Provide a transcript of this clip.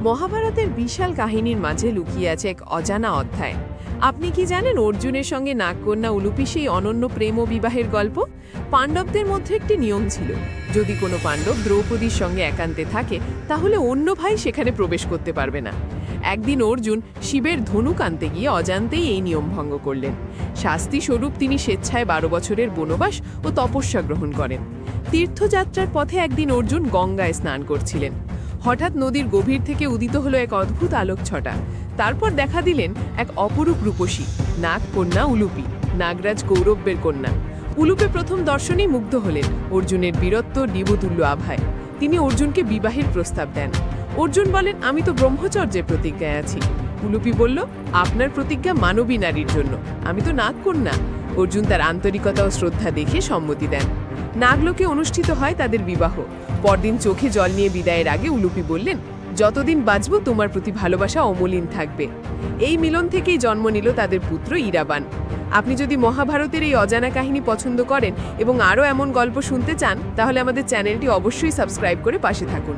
মহাভারতের বিশাল কাহিনীর মাঝে লুকিয়ে আছে এক অজানা অধ্যায়। আপনি কি জানেন অর্জুনের সঙ্গে নাগকন্যা উলুপি সেই অনন্য প্রেম ও বিবাহের গল্প? পাণ্ডবদের মধ্যে একটি নিয়ম ছিল, যদি কোনো পাণ্ডব দ্রৌপদীর সঙ্গে একান্তে থাকে তাহলে অন্য ভাই সেখানে প্রবেশ করতে পারবে না। একদিন অর্জুন শিবের ধনুক আনতে গিয়ে অজান্তেই এই নিয়ম ভঙ্গ করলেন। শাস্তি স্বরূপ তিনি স্বেচ্ছায় 12 বছরের বনবাস ও তপস্যা গ্রহণ করেন। তীর্থযাত্রার পথে একদিন অর্জুন গঙ্গায় স্নান করছিলেন। হঠাৎ নদীর গভীর থেকে উদিত হলো এক অদ্ভুত আলোকছটা। তারপর দেখা দিলেন এক অপরূপ রূপসী নাগকন্যা উলুপি, নাগরাজ কৌরব্যের কন্যা। উলুপে প্রথম দর্শনেই মুগ্ধ হলেন অর্জুনের বীরত্ব দেবতুল্য আভায়। তিনি অর্জুনকে বিবাহের প্রস্তাব দেন। অর্জুন বলেন, আমি তো ব্রহ্মচর্যের প্রতিজ্ঞায় আছি। উলুপি বলল, আপনার প্রতিজ্ঞা মানবী নারীর জন্য, আমি তো নাগকন্যা। অর্জুন তার আন্তরিকতা ও শ্রদ্ধা দেখে সম্মতি দেন। নাগলোকে অনুষ্ঠিত হয় তাদের বিবাহ। পরদিন চোখে জল নিয়ে বিদায়ের আগে উলুপি বললেন, যতদিন বাঁচব তোমার প্রতি ভালোবাসা অমলিন থাকবে। এই মিলন থেকেই জন্ম নিল তাদের পুত্র ইরাবান। আপনি যদি মহাভারতের এই অজানা কাহিনী পছন্দ করেন এবং আরও এমন গল্প শুনতে চান, তাহলে আমাদের চ্যানেলটি অবশ্যই সাবস্ক্রাইব করে পাশে থাকুন।